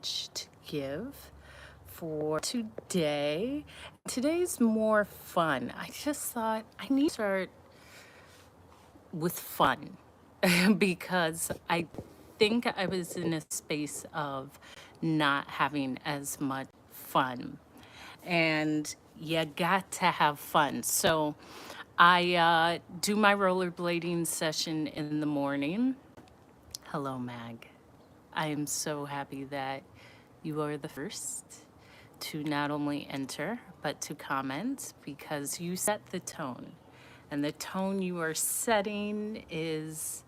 message to give for today. Today's more fun. I just thought I need to start with fun because I think I was in a space of not having as much fun. And you got to have fun. So I do my rollerblading session in the morning. Hello, Mag. I am so happy that you are the first to not only enter, but to comment because you set the tone. And the tone you are setting is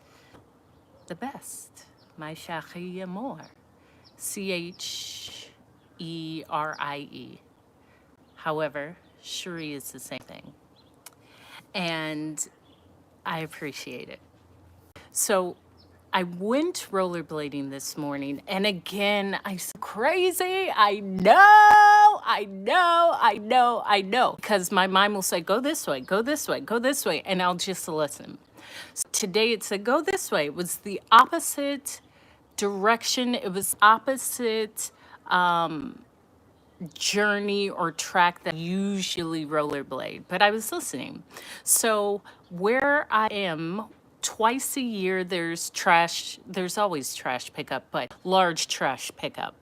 the best. My chérie amour. Cherie. However, Cherie is the same thing. And I appreciate it. So I went rollerblading this morning, and again, I'm so crazy. I know. Because my mind will say, go this way, go this way, go this way, and I'll just listen. So today it said, go this way. It was the opposite direction. It was opposite journey or track that I usually rollerblade, but I was listening. So where I am, twice a year there's always trash pickup, but large trash pickup.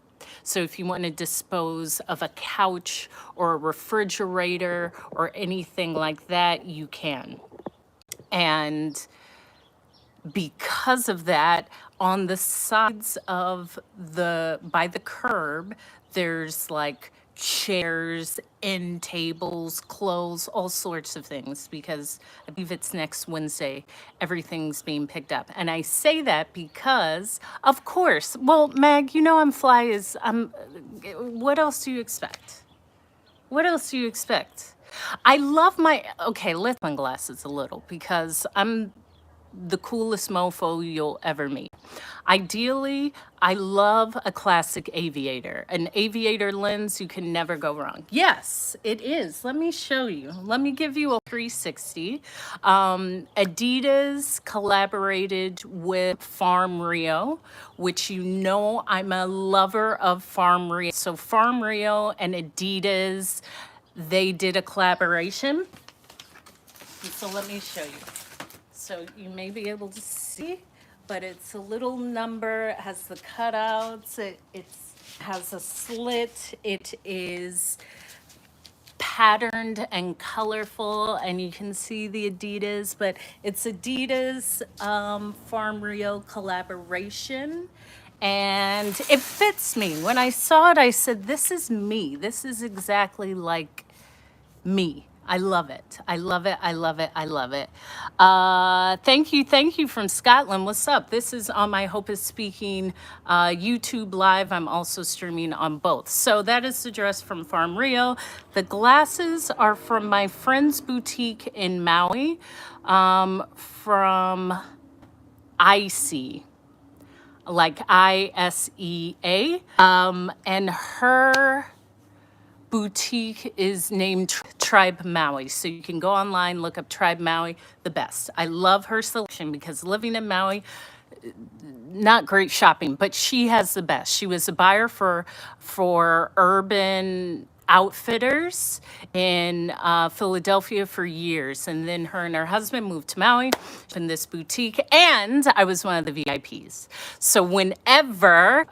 So if you want to dispose of a couch or a refrigerator or anything like that, you can. And because of that, on the sides of by the curb, there's like chairs, end tables, clothes, all sorts of things, because I believe it's next Wednesday, everything's being picked up. And I say that because, of course, well, Mag, you know what else do you expect? What else do you expect? I love okay, let's sunglasses a little because I'm the coolest mofo you'll ever meet. Ideally, I love a classic aviator. An aviator lens, you can never go wrong. Yes, it is. Let me show you. Let me give you a 360. Adidas collaborated with Farm Rio, which you know I'm a lover of Farm Rio. So Farm Rio and Adidas, they did a collaboration. So let me show you. So you may be able to see, but it's a little number, it has the cutouts, it has a slit, it is patterned and colorful, and you can see the Adidas, but it's Adidas Farm Rio collaboration. And it fits me. When I saw it, I said, this is me. This is exactly like me. I love it. I love it. I love it. I love it. Thank you from Scotland. What's up? This is on my Hope is Speaking YouTube live. I'm also streaming on both. So that is the dress from Farm Rio. The glasses are from my friend's boutique in Maui, from Icy, like ISEA, and her boutique is named Tribe Maui. So you can go online, look up Tribe Maui, the best. I love her selection because living in Maui, not great shopping, but she has the best. She was a buyer for Urban Outfitters in Philadelphia for years, and then her and her husband moved to Maui in this boutique, and I was one of the VIPs. So whenever,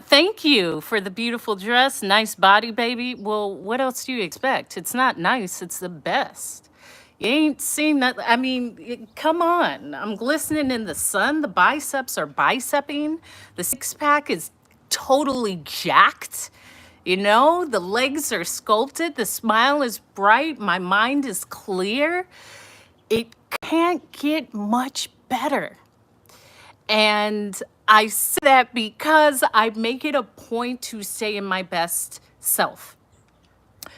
thank you for the beautiful dress, nice body, baby. Well, what else do you expect? It's not nice, it's the best. You ain't seen that. I mean, come on. I'm glistening in the sun. The biceps are bicepping. The six pack is totally jacked. You know, the legs are sculpted. The smile is bright. My mind is clear. It can't get much better. And I say that because I make it a point to stay in my best self.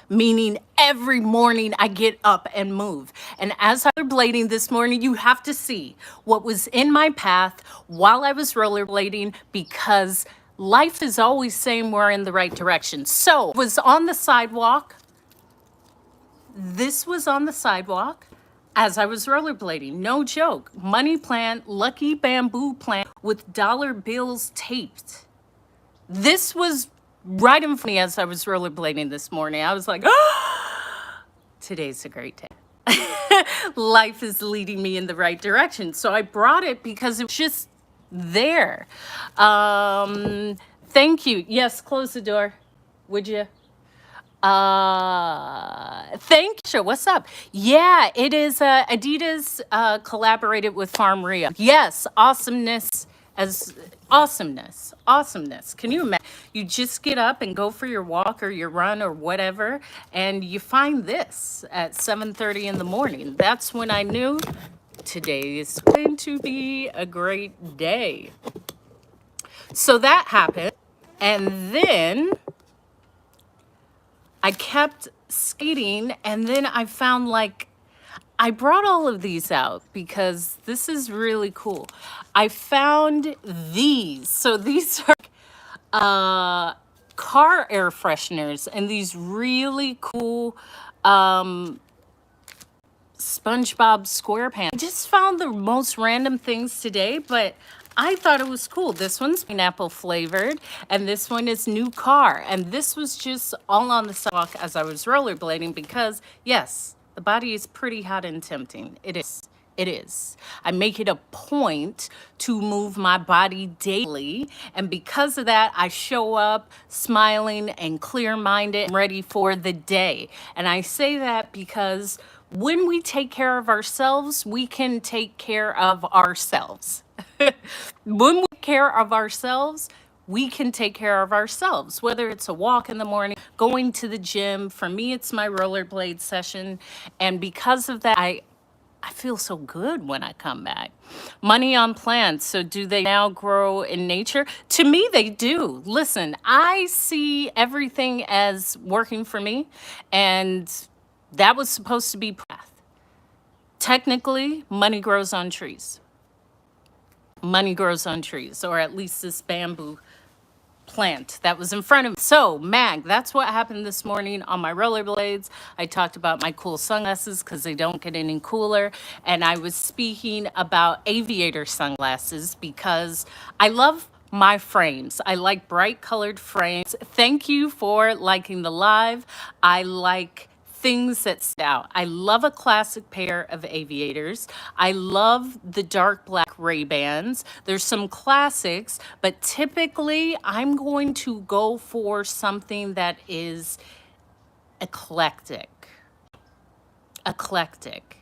Meaning every morning I get up and move. And as I was rollerblading this morning, you have to see what was in my path while I was rollerblading, because life is always saying we're in the right direction. So it was on the sidewalk. This was on the sidewalk as I was rollerblading. No joke. Money plant, lucky bamboo plant with dollar bills taped. This was right in front of me as I was rollerblading this morning. I was like, today's a great day. Life is leading me in the right direction. So I brought it because it was just there. Thank you. Yes, close the door, would you? Thank you. What's up? Yeah, it is Adidas collaborated with Farm Rio. Yes, awesomeness as awesomeness. Awesomeness. Can you imagine? You just get up and go for your walk or your run or whatever, and you find this at 7:30 in the morning. That's when I knew today is going to be a great day. So that happened. And then I kept skating, and then I found like I brought all of these out because this is really cool. I found these. So these are car air fresheners and these really cool SpongeBob SquarePants. I just found the most random things today, but I thought it was cool. This one's pineapple flavored, and this one is new car. And this was just all on the sidewalk as I was rollerblading because, yes, the body is pretty hot and tempting. It is. It is. I make it a point to move my body daily. And because of that, I show up smiling and clear minded and ready for the day. And I say that because when we take care of ourselves, we can take care of ourselves. When we take care of ourselves, we can take care of ourselves, whether it's a walk in the morning, going to the gym. For me, it's my rollerblade session. And because of that, I feel so good when I come back. Money on plants. So do they now grow in nature? To me, they do. Listen, I see everything as working for me, and that was supposed to be path. Technically, money grows on trees. Money grows on trees, or at least this bamboo plant that was in front of me. So, Mag, that's what happened this morning on my rollerblades. I talked about my cool sunglasses because they don't get any cooler. And I was speaking about aviator sunglasses because I love my frames. I like bright colored frames. Thank you for liking the live. I like things that stand out. I love a classic pair of aviators. I love the dark black Ray-Bans. There's some classics, but typically I'm going to go for something that is eclectic. Eclectic.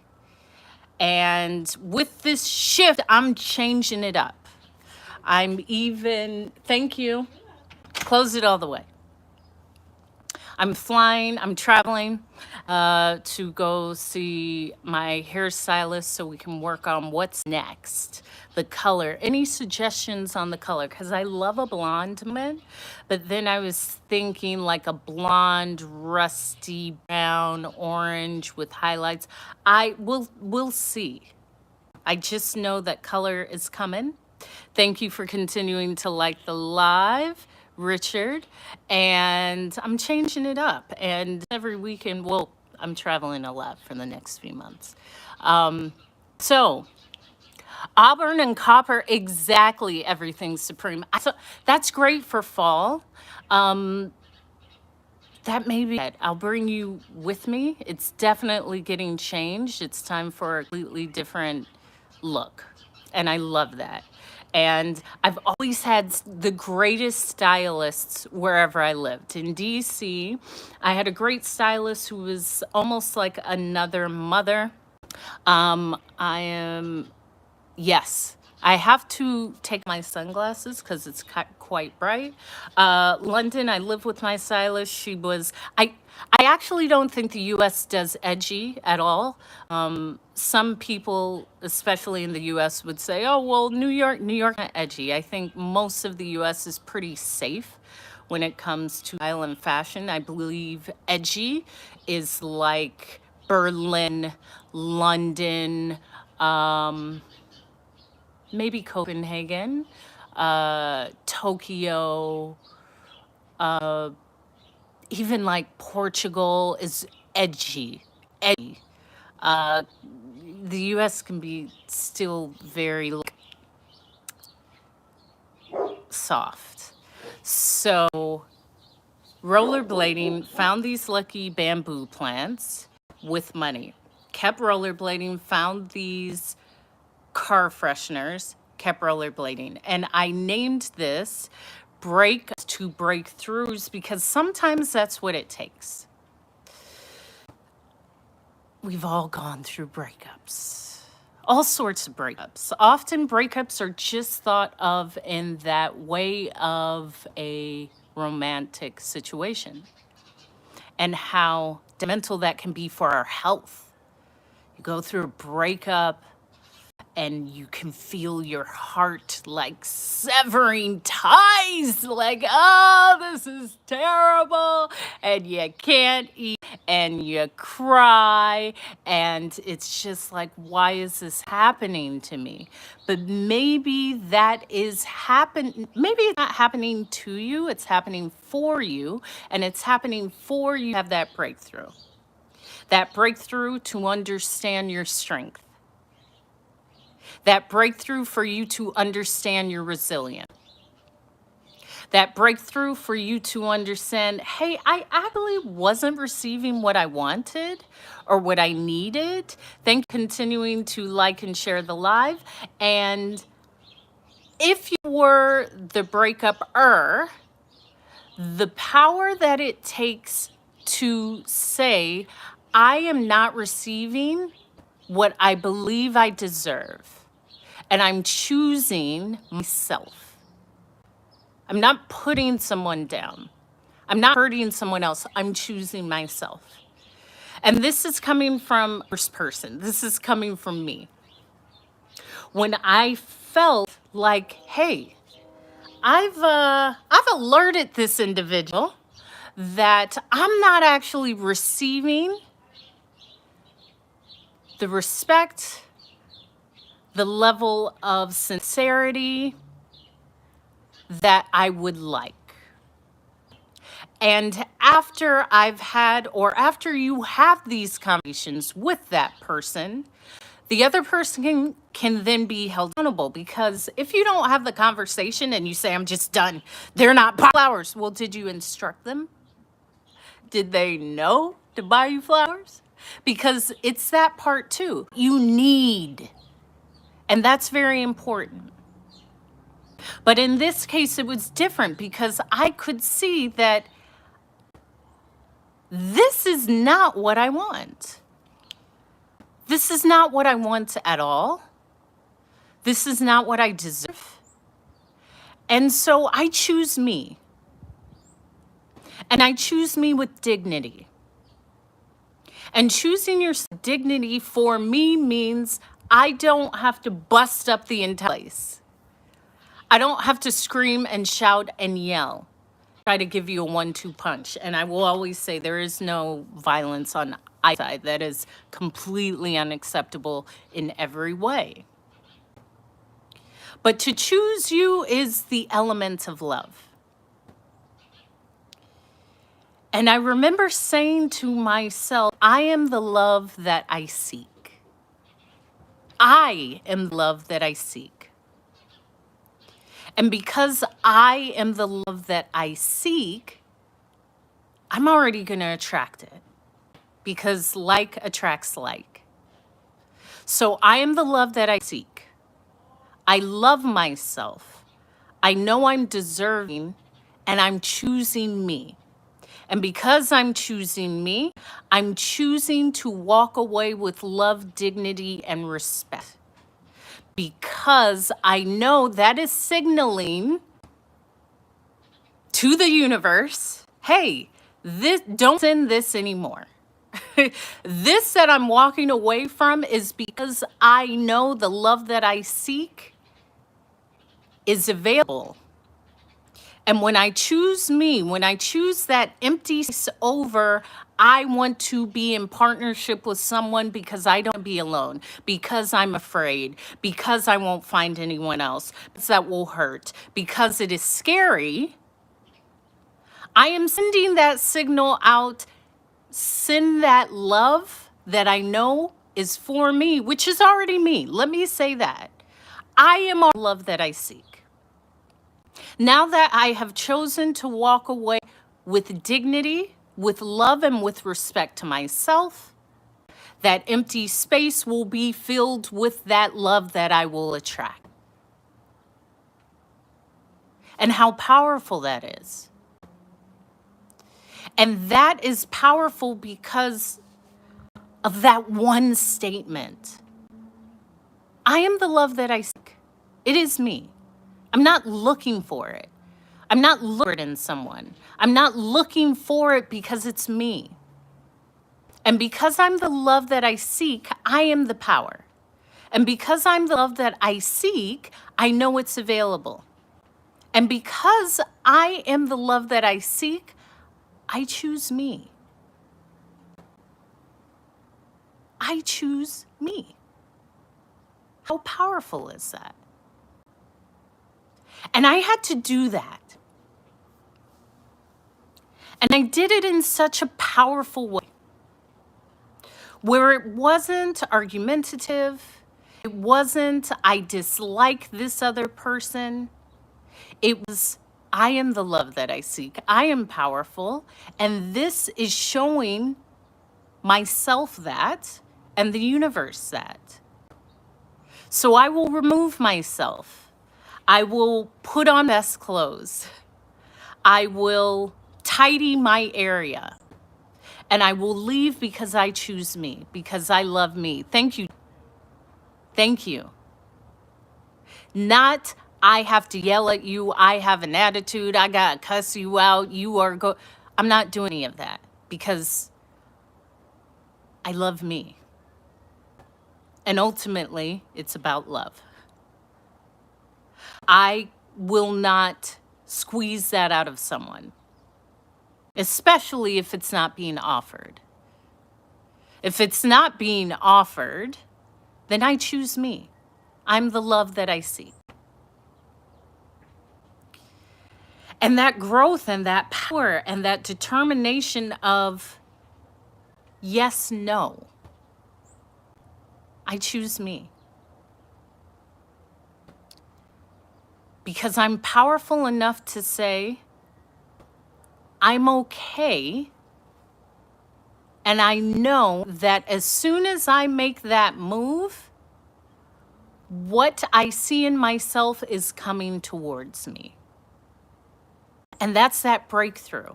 And with this shift, I'm changing it up. Thank you. Close it all the way. I'm flying, I'm traveling to go see my hairstylist so we can work on what's next. The color, any suggestions on the color? Because I love a blonde man, but then I was thinking like a blonde, rusty brown, orange with highlights. We'll see. I just know that color is coming. Thank you for continuing to like the live, Richard. And I'm changing it up. And every weekend, well, I'm traveling a lot for the next few months. So, Auburn and copper, exactly everything's supreme. So that's great for fall. That may be it. I'll bring you with me. It's definitely getting changed. It's time for a completely different look. And I love that. And I've always had the greatest stylists wherever I lived. In DC, I had a great stylist who was almost like another mother. Yes, I have to take my sunglasses because it's quite bright. London, I live with my stylist. I actually don't think the US does edgy at all. Some people, especially in the US, would say, oh, well, New York, not edgy. I think most of the US is pretty safe when it comes to style and fashion. I believe edgy is like Berlin, London, maybe Copenhagen, Tokyo, even like Portugal is edgy. Edgy. The US can be still very like, soft. So rollerblading, found these lucky bamboo plants with money, kept rollerblading, found these car fresheners, kept rollerblading. And I named this break to breakthroughs because sometimes that's what it takes. We've all gone through breakups, all sorts of breakups. Often breakups are just thought of in that way of a romantic situation and how detrimental that can be for our health. You go through a breakup and you can feel your heart like severing ties, like, oh, this is terrible. And you can't eat and you cry. And it's just like, why is this happening to me? But maybe that is maybe it's not happening to you, it's happening for you. And it's happening for you to have that breakthrough. That breakthrough to understand your strength. That breakthrough for you to understand your resilience. That breakthrough for you to understand, hey, I actually wasn't receiving what I wanted or what I needed. Thank you for continuing to like and share the live. And if you were the breakup-er, the power that it takes to say, I am not receiving what I believe I deserve. And I'm choosing myself. I'm not putting someone down. I'm not hurting someone else. I'm choosing myself. And this is coming from first person. This is coming from me. When I felt like, hey, I've alerted this individual that I'm not actually receiving the respect, the level of sincerity that I would like. And after after you have these conversations with that person, the other person can then be held accountable, because if you don't have the conversation and you say, I'm just done, they're not buying flowers. Well, did you instruct them? Did they know to buy you flowers? Because it's that part too. You need. And that's very important. But in this case, it was different because I could see that this is not what I want. This is not what I want at all. This is not what I deserve. And so I choose me. And I choose me with dignity. And choosing your dignity for me means I don't have to bust up the entire place. I don't have to scream and shout and yell, try to give you a 1-2 punch. And I will always say there is no violence on either side. That is completely unacceptable in every way. But to choose you is the element of love. And I remember saying to myself, I am the love that I seek. I am the love that I seek. And because I am the love that I seek, I'm already going to attract it. Because like attracts like. So I am the love that I seek. I love myself. I know I'm deserving, and I'm choosing me. And because I'm choosing me, I'm choosing to walk away with love, dignity, and respect. Because I know that is signaling to the universe, hey, don't send this anymore. This that I'm walking away from is because I know the love that I seek is available. And when I choose me, when I choose that empty space over, I want to be in partnership with someone because I don't want to be alone, because I'm afraid, because I won't find anyone else, because that will hurt, because it is scary, I am sending that signal out, send that love that I know is for me, which is already me. Let me say that. I am all love that I seek. Now that I have chosen to walk away with dignity, with love, and with respect to myself, that empty space will be filled with that love that I will attract. And how powerful that is. And that is powerful because of that one statement. I am the love that I seek. It is me. I'm not looking for it. I'm not looking for it in someone. I'm not looking for it because it's me. And because I'm the love that I seek, I am the power. And because I'm the love that I seek, I know it's available. And because I am the love that I seek, I choose me. I choose me. How powerful is that? And I had to do that. And I did it in such a powerful way, where it wasn't argumentative. It wasn't, I dislike this other person. It was, I am the love that I seek. I am powerful. And this is showing myself that and the universe that. So I will remove myself. I will put on best clothes. I will tidy my area. And I will leave because I choose me, because I love me. Thank you. Thank you. Not, I have to yell at you. I have an attitude. I got to cuss you out. I'm not doing any of that because I love me. And ultimately, it's about love. I will not squeeze that out of someone, especially if it's not being offered. If it's not being offered, then I choose me. I'm the love that I seek. And that growth and that power and that determination of yes, no. I choose me. Because I'm powerful enough to say, I'm okay. And I know that as soon as I make that move, what I see in myself is coming towards me. And that's that breakthrough.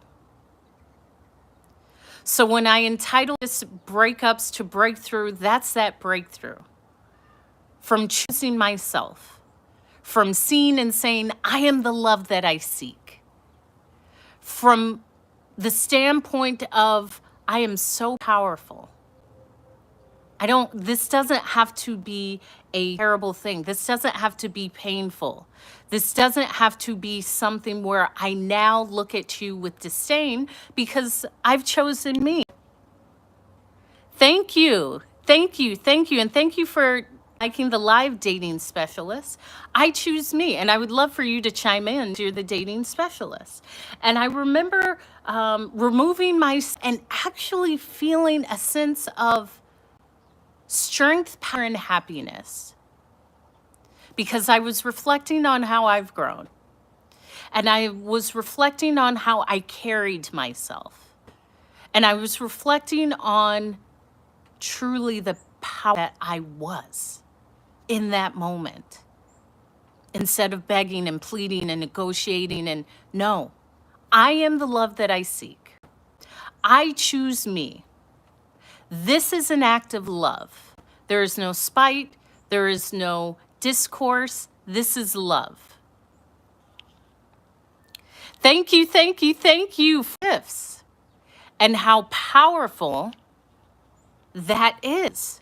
So when I entitle this breakups to breakthrough, that's that breakthrough. From choosing myself, from seeing and saying, I am the love that I seek. From the standpoint of, I am so powerful. This doesn't have to be a terrible thing. This doesn't have to be painful. This doesn't have to be something where I now look at you with disdain because I've chosen me. Thank you. Thank you. Thank you. And thank you for liking the live dating specialist. I choose me. And I would love for you to chime in. You're the dating specialist. And I remember removing and actually feeling a sense of strength, power, and happiness. Because I was reflecting on how I've grown. And I was reflecting on how I carried myself. And I was reflecting on truly the power that I was in that moment. Instead of begging and pleading and negotiating and no, I am the love that I seek. I choose me. This is an act of love. There is no spite. There is no discourse. This is love. Thank you, thank you, thank you for gifts and how powerful that is.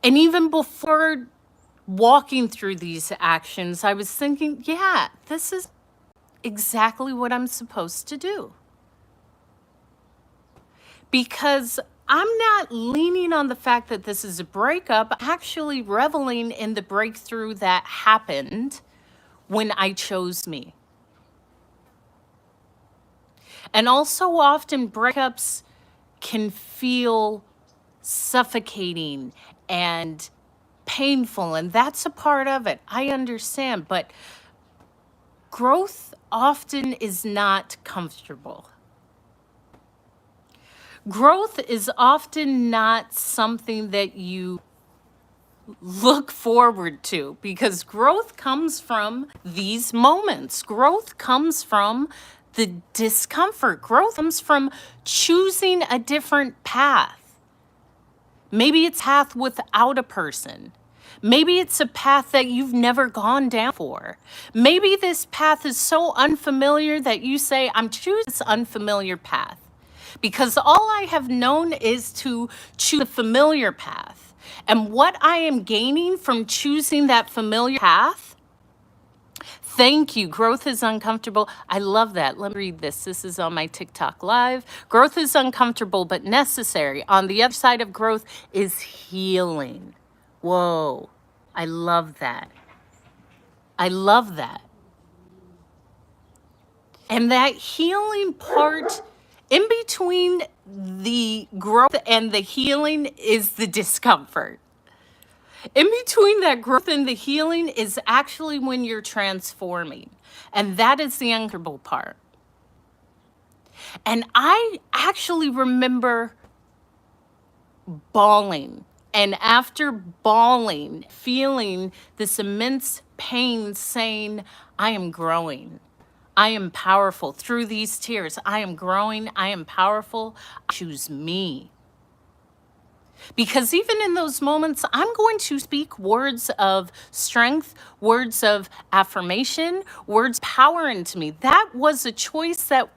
And even before walking through these actions, I was thinking, yeah, this is exactly what I'm supposed to do. Because I'm not leaning on the fact that this is a breakup, actually reveling in the breakthrough that happened when I chose me. And also often breakups can feel suffocating and painful, and that's a part of it. I understand, but growth often is not comfortable. Growth is often not something that you look forward to, because growth comes from these moments. Growth comes from the discomfort. Growth comes from choosing a different path. Maybe it's a path without a person. Maybe it's a path that you've never gone down before. Maybe this path is so unfamiliar that you say, I'm choosing this unfamiliar path because all I have known is to choose a familiar path. And what I am gaining from choosing that familiar path, thank you. Growth is uncomfortable. I love that. Let me read this. This is on my TikTok live. Growth is uncomfortable but necessary. On the other side of growth is healing. Whoa. I love that. I love that. And that healing part in between the growth and the healing is the discomfort. In between that growth and the healing is actually when you're transforming. And that is the uncomfortable part. And I actually remember bawling. And after bawling, feeling this immense pain, saying, I am growing. I am powerful. Through these tears, I am growing. I am powerful. I choose me. Because even in those moments, I'm going to speak words of strength, words of affirmation, words of power into me. That was a choice that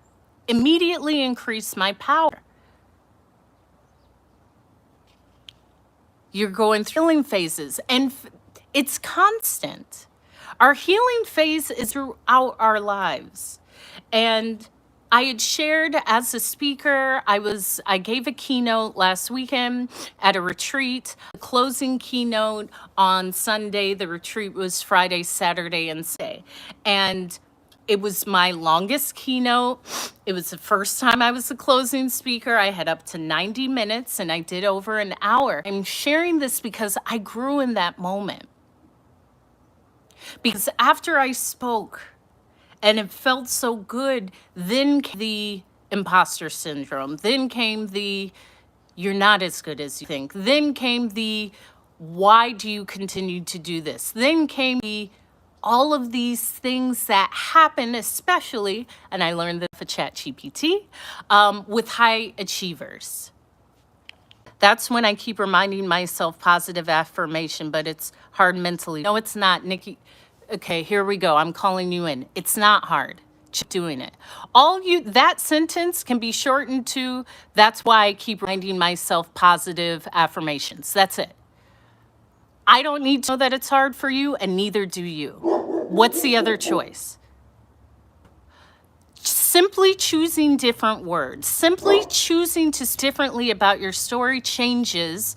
immediately increased my power. You're going through healing phases, and it's constant. Our healing phase is throughout our lives. And I had shared as a speaker, I gave a keynote last weekend at a retreat, a closing keynote on Sunday. The retreat was Friday, Saturday, and Sunday. And it was my longest keynote. It was the first time I was a closing speaker. I had up to 90 minutes and I did over an hour. I'm sharing this because I grew in that moment. Because after I spoke and it felt so good, then came the imposter syndrome. Then came the, you're not as good as you think. Then came the, why do you continue to do this? Then came the, all of these things that happen, especially, and I learned this for ChatGPT, with high achievers. That's when I keep reminding myself positive affirmation, but it's hard mentally. No, it's not, Nikki. Okay, here we go. I'm calling you in. It's not hard. Just doing it. That sentence can be shortened to, that's why I keep reminding myself positive affirmations. That's it. I don't need to know that it's hard for you, and neither do you. What's the other choice? Simply choosing different words, simply choosing to speak differently about your story changes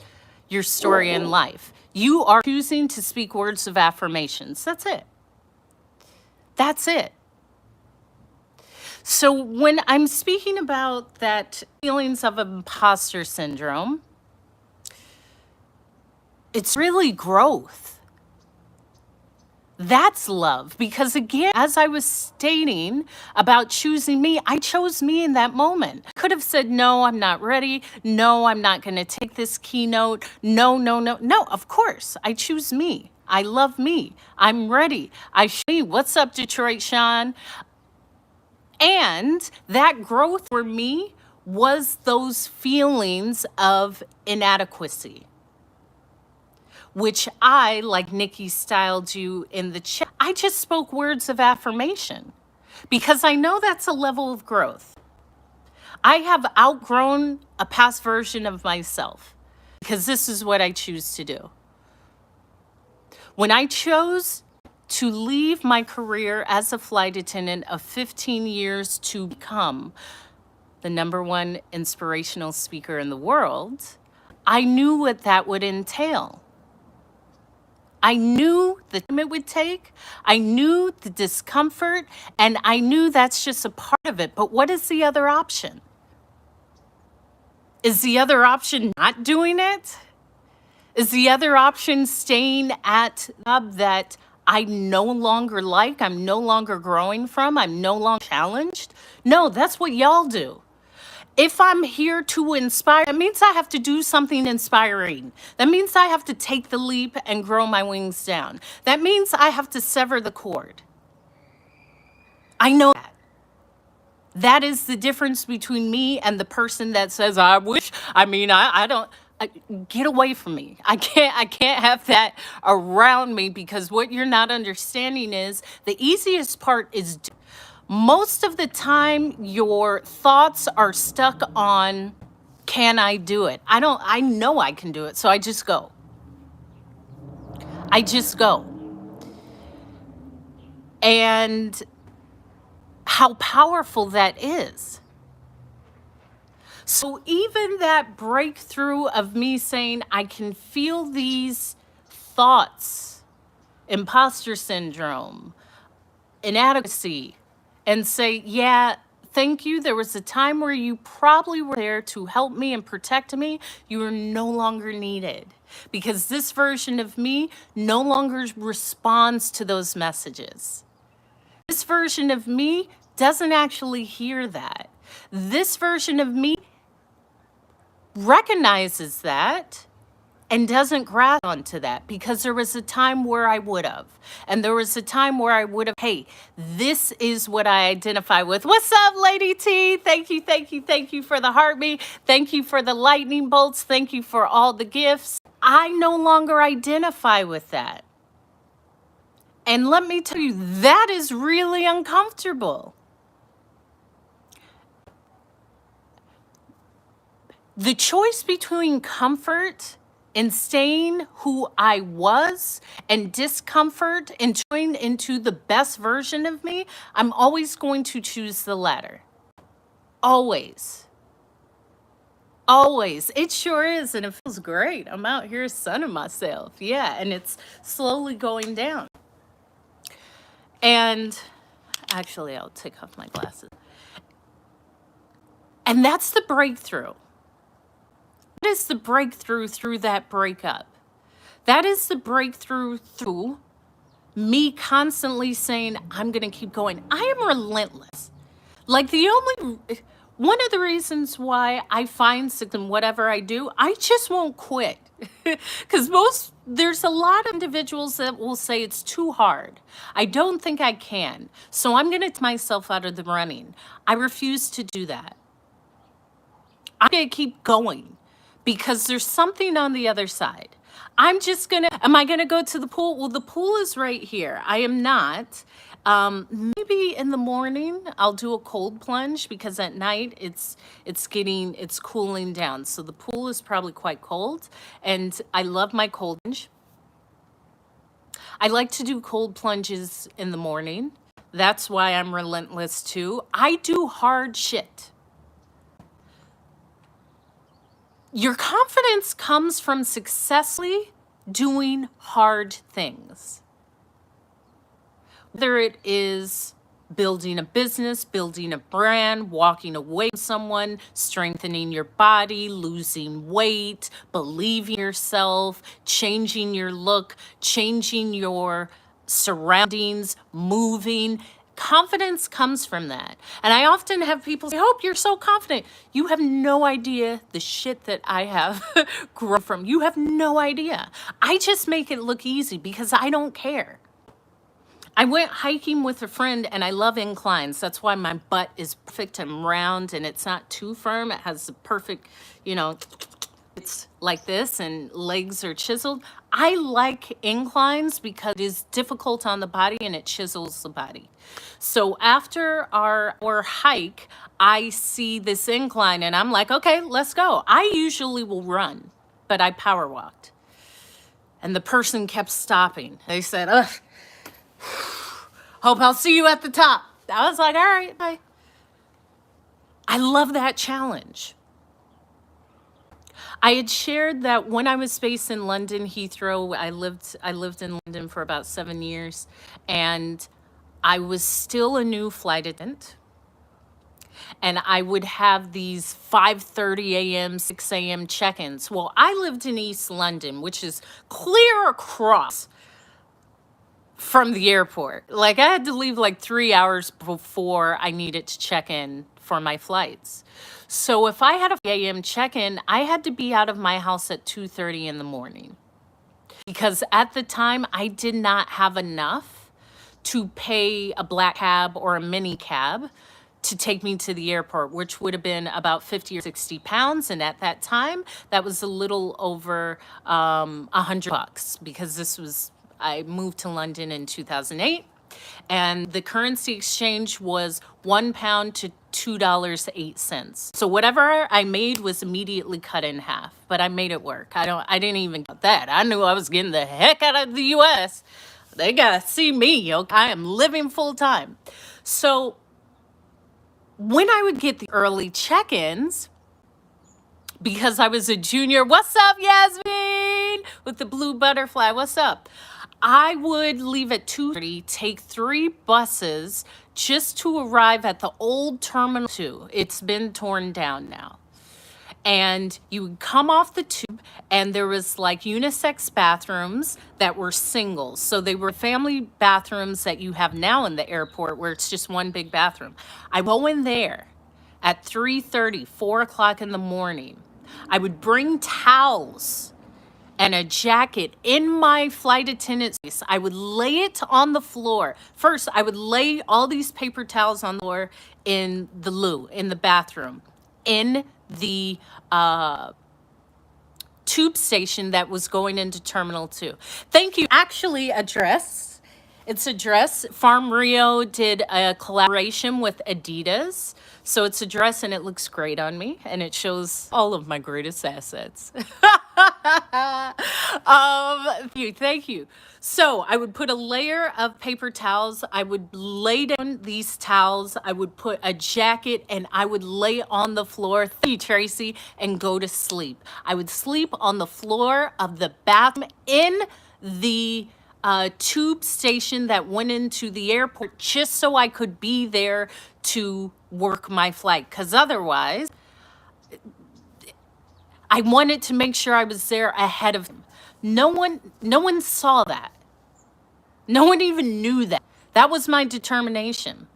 your story in life. You are choosing to speak words of affirmations. That's it. That's it. So when I'm speaking about that feelings of imposter syndrome, it's really growth. That's love. Because again, as I was stating about choosing me, I chose me in that moment. I could have said, no, I'm not ready. No, I'm not going to take this keynote. No, no, no. No, of course, I choose me. I love me. I'm ready. What's up, Detroit Sean? And that growth for me was those feelings of inadequacy, which I, like Nikki styled you in the chat, I just spoke words of affirmation because I know that's a level of growth. I have outgrown a past version of myself because this is what I choose to do. When I chose to leave my career as a flight attendant of 15 years to become the #1 inspirational speaker in the world, I knew what that would entail. I knew the time it would take, I knew the discomfort, and I knew that's just a part of it. But what is the other option? Is the other option not doing it? Is the other option staying at a job that I no longer like, I'm no longer growing from, I'm no longer challenged? No, that's what y'all do. If I'm here to inspire, that means I have to do something inspiring. That means I have to take the leap and grow my wings down. That means I have to sever the cord. I know that. That is the difference between me and the person that says, I wish, I don't. Get away from me. I can't have that around me, because what you're not understanding is the easiest part is most of the time your thoughts are stuck on, can I do it? I know I can do it, so I just go. I just go. And how powerful that is. So even that breakthrough of me saying, I can feel these thoughts, imposter syndrome, inadequacy, and say, yeah, thank you. There was a time where you probably were there to help me and protect me. You are no longer needed, because this version of me no longer responds to those messages. This version of me doesn't actually hear that. This version of me recognizes that and doesn't grasp onto that, because there was a time where I would have. And there was a time where I would have, hey, this is what I identify with. What's up, Lady T? Thank you, thank you, thank you for the heartbeat. Thank you for the lightning bolts. Thank you for all the gifts. I no longer identify with that. And let me tell you, that is really uncomfortable. The choice between comfort and staying who I was and discomfort and turning into the best version of me, I'm always going to choose the latter. Always. Always. It sure is. And it feels great. I'm out here sunning myself. Yeah. And it's slowly going down. And actually, I'll take off my glasses. And that's the breakthrough. That is the breakthrough through that breakup. That is the breakthrough through me constantly saying, I'm going to keep going. I am relentless. Like one of the reasons why I find success in whatever I do, I just won't quit. Because there's a lot of individuals that will say it's too hard. I don't think I can. So I'm going to take myself out of the running. I refuse to do that. I'm going to keep going, because there's something on the other side. Am I going to go to the pool? Well, the pool is right here. I am not. Maybe in the morning I'll do a cold plunge, because at night it's cooling down. So the pool is probably quite cold, and I love my cold plunge. I like to do cold plunges in the morning. That's why I'm relentless too. I do hard shit. Your confidence comes from successfully doing hard things. Whether it is building a business, building a brand, walking away from someone, strengthening your body, losing weight, believing in yourself, changing your look, changing your surroundings, moving. Confidence comes from that. And I often have people say, I hope you're so confident. You have no idea the shit that I have grown from. You have no idea. I just make it look easy because I don't care. I went hiking with a friend, and I love inclines. That's why my butt is perfect and round, and it's not too firm. It has the perfect, it's like this, and legs are chiseled. I like inclines because it is difficult on the body and it chisels the body. So after our hike, I see this incline and I'm like, okay, let's go. I usually will run, but I power walked. And the person kept stopping. They said, ugh, hope I'll see you at the top. I was like, all right, bye. I love that challenge. I had shared that when I was based in London, Heathrow, I lived in London for about 7 years, and I was still a new flight attendant. and I would have these 5:30 a.m., 6 a.m. check-ins. Well, I lived in East London, which is clear across from the airport. Like I had to leave like 3 hours before I needed to check in for my flights. So if I had a a.m. check-in, I had to be out of my house at 2:30 in the morning because at the time I did not have enough to pay a black cab or a mini cab to take me to the airport, which would have been about 50 or 60 pounds. And at that time, that was a little over $100 because I moved to London in 2008 and the currency exchange was £1 to $2.08. So whatever I made was immediately cut in half, but I made it work. I didn't even get that. I knew I was getting the heck out of the US. They gotta see me, okay? I am living full time. So when I would get the early check-ins, because I was a junior, what's up, Yasmin? With the blue butterfly, what's up? I would leave at 2:30, take 3 buses just to arrive at the old Terminal 2. It's been torn down now. And you would come off the tube and there was like unisex bathrooms that were singles. So they were family bathrooms that you have now in the airport where it's just one big bathroom. I go in there at 3:30, 4 o'clock in the morning. I would bring towels and a jacket in my flight attendant's face. I would lay it on the floor. First, I would lay all these paper towels on the floor in the loo, in the bathroom, in the tube station that was going into Terminal 2. Thank you. Actually, a dress. It's a dress. Farm Rio did a collaboration with Adidas. So it's a dress and it looks great on me and it shows all of my greatest assets. Thank you. So I would put a layer of paper towels. I would lay down these towels. I would put a jacket and I would lay on the floor, thank you, Tracy, and go to sleep. I would sleep on the floor of the bathroom in the tube station that went into the airport just so I could be there to work my flight. Because otherwise, I wanted to make sure I was there ahead of him. No one saw that. No one even knew that. That was my determination.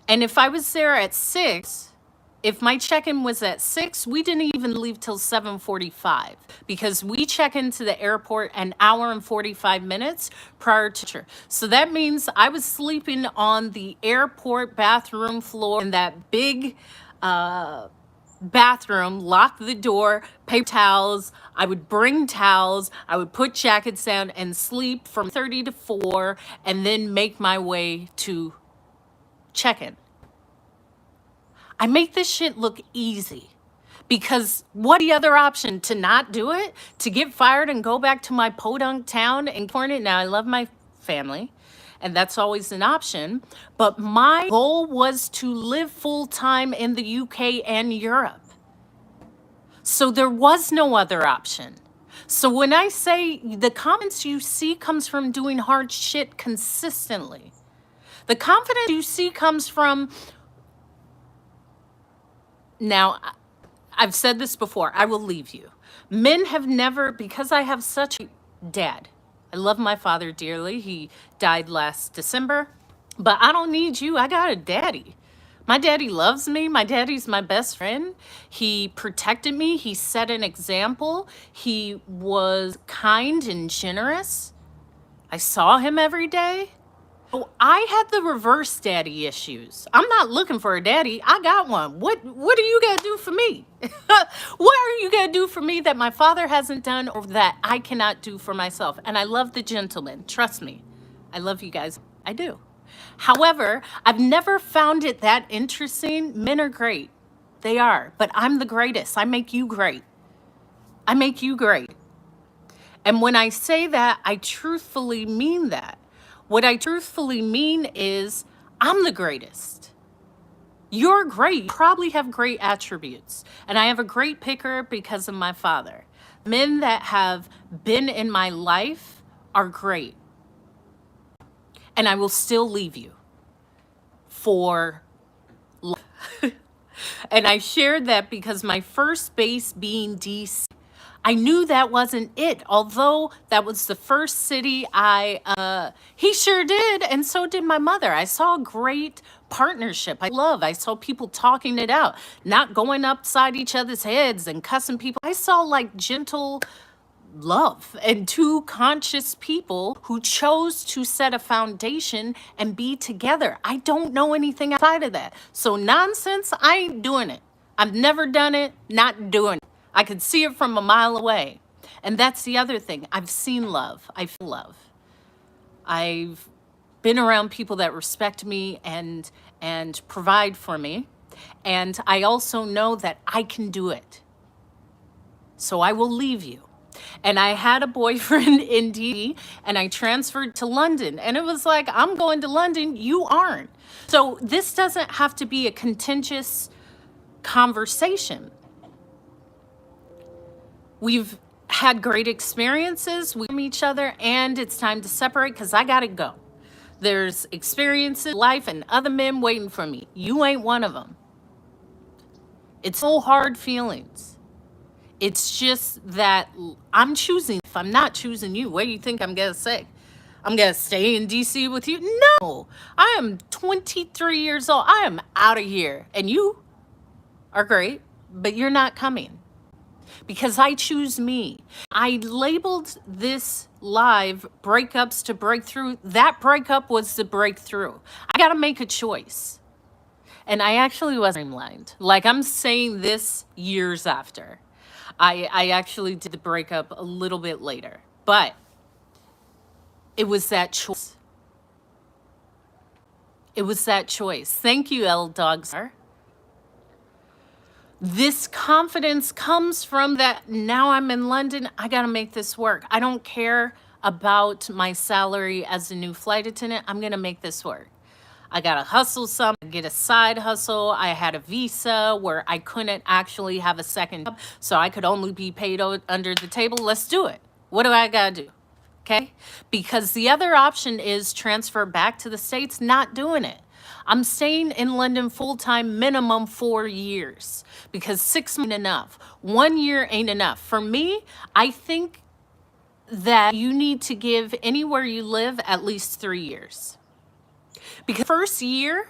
And if I was there at 6, if my check-in was at 6, we didn't even leave till 7:45 because we check into the airport an hour and 45 minutes prior to. So that means I was sleeping on the airport bathroom floor in that big bathroom, lock the door, paper towels. I would bring towels. I would put jackets down and sleep from 30 to 4 and then make my way to check-in. I make this shit look easy because what the other option to not do it, to get fired and go back to my podunk town and corn it. Now I love my family and that's always an option. But my goal was to live full time in the UK and Europe. So there was no other option. So when I say the confidence you see comes from doing hard shit consistently, the confidence you see comes from. Now, I've said this before, I will leave you. Men have never, because I have such a dad. I love my father dearly. He died last December, but I don't need you. I got a daddy. My daddy loves me. My daddy's my best friend. He protected me. He set an example. He was kind and generous. I saw him every day. Oh, I had the reverse daddy issues. I'm not looking for a daddy. I got one. What are you going to do for me? What are you going to do for me that my father hasn't done or that I cannot do for myself? And I love the gentleman. Trust me. I love you guys. I do. However, I've never found it that interesting. Men are great. They are. But I'm the greatest. I make you great. I make you great. And when I say that, I truthfully mean that. What I truthfully mean is I'm the greatest. You're great. You probably have great attributes. And I have a great picker because of my father. Men that have been in my life are great. And I will still leave you for life. And I shared that because my first base being DC, I knew that wasn't it. Although that was the first city he sure did. And so did my mother. I saw a great partnership. I saw people talking it out, not going upside each other's heads and cussing people. I saw like gentle love and two conscious people who chose to set a foundation and be together. I don't know anything outside of that. So nonsense, I ain't doing it. I've never done it, not doing it. I could see it from a mile away. And that's the other thing. I've seen love. I feel love. I've been around people that respect me and provide for me. And I also know that I can do it. So I will leave you. And I had a boyfriend in DC and I transferred to London. And it was like, I'm going to London, you aren't. So this doesn't have to be a contentious conversation. We've had great experiences with each other, and it's time to separate because I got to go. There's experiences, life, and other men waiting for me. You ain't one of them. It's so hard feelings. It's just that I'm choosing. If I'm not choosing you, what do you think I'm going to say? I'm going to stay in DC with you? No. I am 23 years old. I am out of here. And you are great, but you're not coming. Because I choose me. I labeled this live breakups to breakthrough. That breakup was the breakthrough. I got to make a choice. And I actually was streamlined. Like I'm saying this years after. I actually did the breakup a little bit later. But it was that choice. It was that choice. Thank you, L Dogs. This confidence comes from that now I'm in London, I got to make this work. I don't care about my salary as a new flight attendant. I'm going to make this work. I got to hustle some, get a side hustle. I had a visa where I couldn't actually have a second job, so I could only be paid under the table. Let's do it. What do I got to do? Okay? Because the other option is transfer back to the States, not doing it. I'm staying in London full-time, minimum 4 years, because 6 months ain't enough. 1 year ain't enough. For me, I think that you need to give anywhere you live at least 3 years. Because first year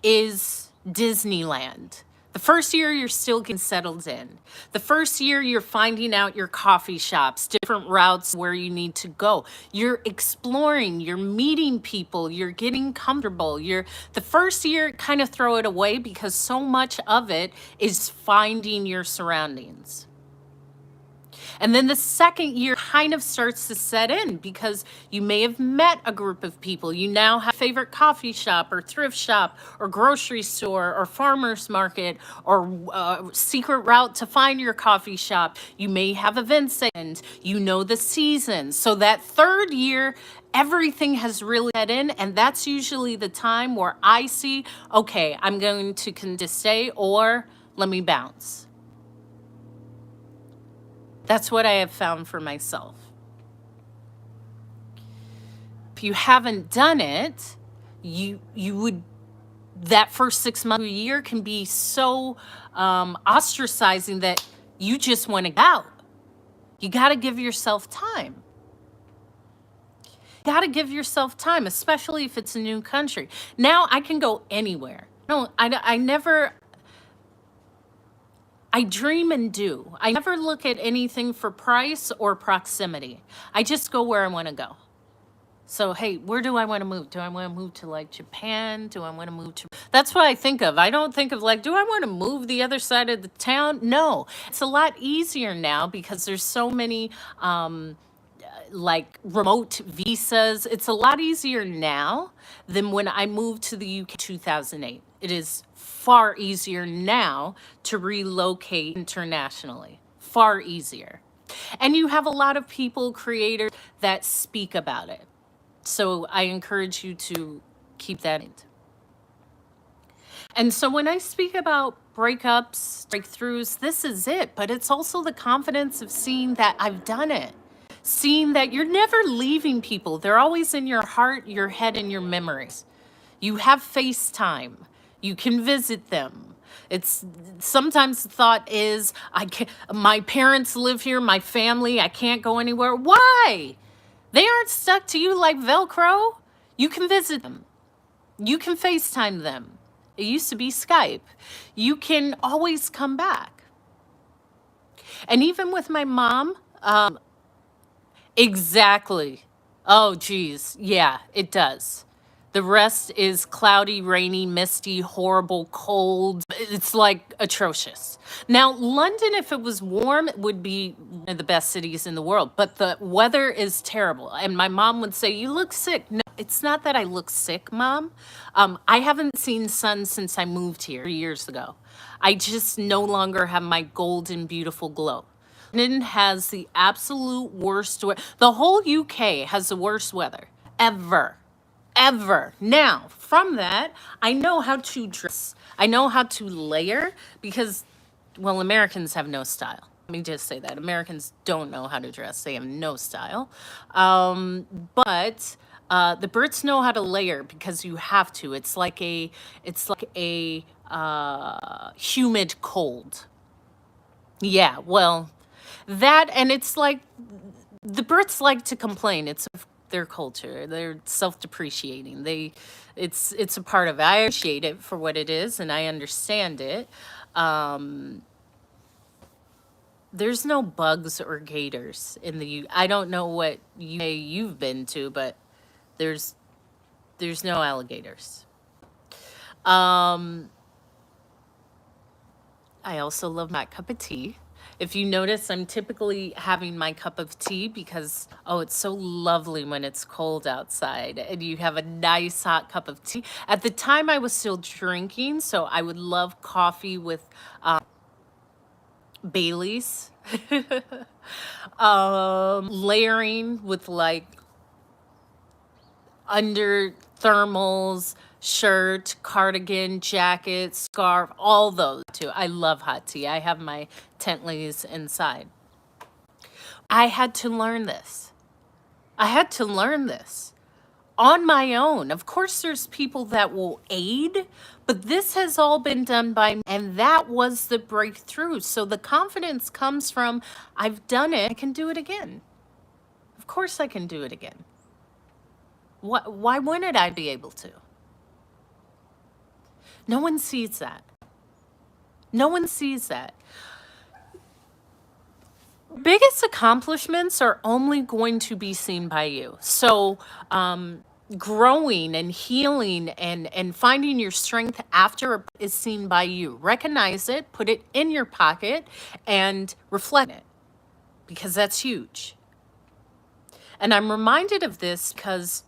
is Disneyland. The first year, you're still getting settled in. The first year, you're finding out your coffee shops, different routes where you need to go. You're exploring, you're meeting people, you're getting comfortable. The first year, kind of throw it away because so much of it is finding your surroundings. And then the second year kind of starts to set in because you may have met a group of people. You now have a favorite coffee shop or thrift shop or grocery store or farmer's market or secret route to find your coffee shop. You may have events and you know the seasons. So that third year, everything has really set in, and that's usually the time where I see, okay, I'm going to stay or let me bounce. That's what I have found for myself. If you haven't done it, you would, that first 6 months of a year can be so ostracizing that you just want to get out. You got to give yourself time. You got to give yourself time, especially if it's a new country. Now I can go anywhere. No, I dream and do. I never look at anything for price or proximity. I just go where I want to go. So, hey, where do I want to move? Do I want to move to like Japan? Do I want to move to... That's what I think of. I don't think of like, do I want to move the other side of the town? No. It's a lot easier now because there's so many like remote visas. It's a lot easier now than when I moved to the UK in 2008. It is far easier now to relocate internationally. Far easier. And you have a lot of people, creators that speak about it. So I encourage you to keep that in mind. And so when I speak about breakups, breakthroughs, this is it. But it's also the confidence of seeing that I've done it. Seeing that you're never leaving people. They're always in your heart, your head, and your memories. You have FaceTime. You can visit them. It's sometimes the thought is, I can't, my parents live here, my family, I can't go anywhere. Why? They aren't stuck to you like Velcro. You can visit them. You can FaceTime them. It used to be Skype. You can always come back. And even with my mom, exactly. Oh, geez. Yeah, it does. The rest is cloudy, rainy, misty, horrible, cold. It's like atrocious. Now, London, if it was warm, it would be one of the best cities in the world, but the weather is terrible. And my mom would say, "You look sick." No, it's not that I look sick, Mom. I haven't seen sun since I moved here 3 years ago. I just no longer have my golden, beautiful glow. London has the absolute worst weather. The whole UK has the worst weather ever, ever. Now, from that, I know how to dress. I know how to layer because, well, Americans have no style. Let me just say that. Americans don't know how to dress. They have no style. But the Brits know how to layer because you have to. It's like a humid cold. Yeah, well, that and it's like the Brits like to complain. It's their culture. They're self-depreciating. It's a part of it. I appreciate it for what it is, and I understand it. Um, there's no bugs or gators in the U. I don't know what you've been to, but there's there's no alligators. Um, I also love my cup of tea. If you notice, I'm typically having my cup of tea because, oh, it's so lovely when it's cold outside and you have a nice hot cup of tea. At the time, I was still drinking, so I would love coffee with Bailey's, layering with like under thermals, shirt, cardigan, jacket, scarf, all those too. I love hot tea. I have my Tentleys inside. I had to learn this. I had to learn this on my own. Of course, there's people that will aid, but this has all been done by me, and that was the breakthrough. So the confidence comes from I've done it, I can do it again. Of course, I can do it again. Why wouldn't I be able to? No one sees that. No one sees that. Biggest accomplishments are only going to be seen by you. So, growing and healing and finding your strength after is seen by you. Recognize it, put it in your pocket, and reflect it because that's huge. And I'm reminded of this because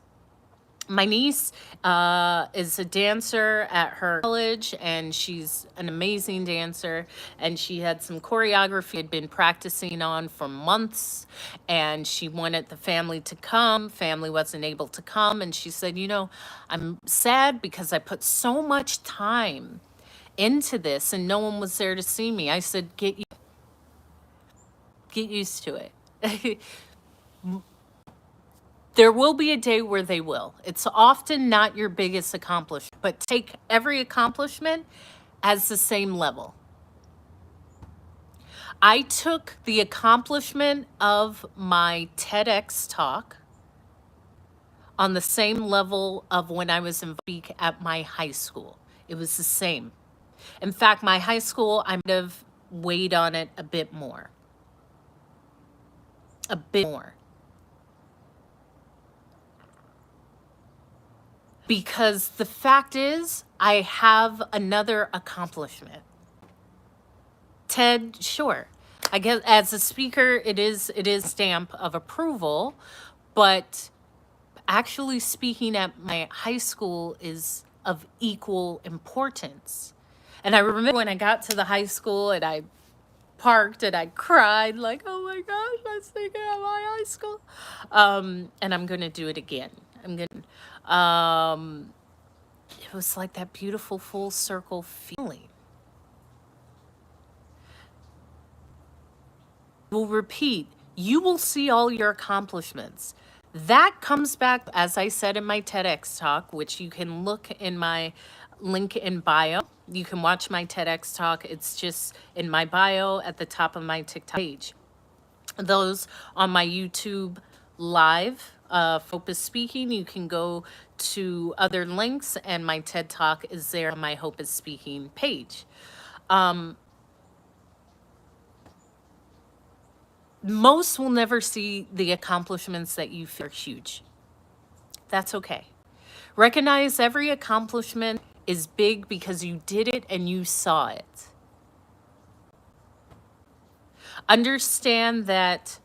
my niece is a dancer at her college, and she's an amazing dancer. And she had some choreography had been practicing on for months, and she wanted the family to come. Family wasn't able to come, and she said, "You know, I'm sad because I put so much time into this, and no one was there to see me." I said, get used to it." There will be a day where they will. It's often not your biggest accomplishment, but take every accomplishment as the same level. I took the accomplishment of my TEDx talk on the same level of when I was in speak at my high school. It was the same. In fact, my high school, I might have weighed on it a bit more. A bit more. Because the fact is, I have another accomplishment. TED, sure. I guess as a speaker, it is stamp of approval, but actually speaking at my high school is of equal importance. And I remember when I got to the high school and I parked and I cried like, "Oh my gosh, I'm speaking at my high school." And I'm gonna do it again. I'm gonna. It was like that beautiful full circle feeling. Will repeat. You will see all your accomplishments. That comes back, as I said in my TEDx talk, which you can look in my link in bio. You can watch my TEDx talk. It's just in my bio at the top of my TikTok page. Those on my YouTube live, Focus Speaking, you can go to other links, and my TED Talk is there on my Hope is Speaking page. Most will never see the accomplishments that you feel are huge. That's okay. Recognize every accomplishment is big because you did it and you saw it. Understand that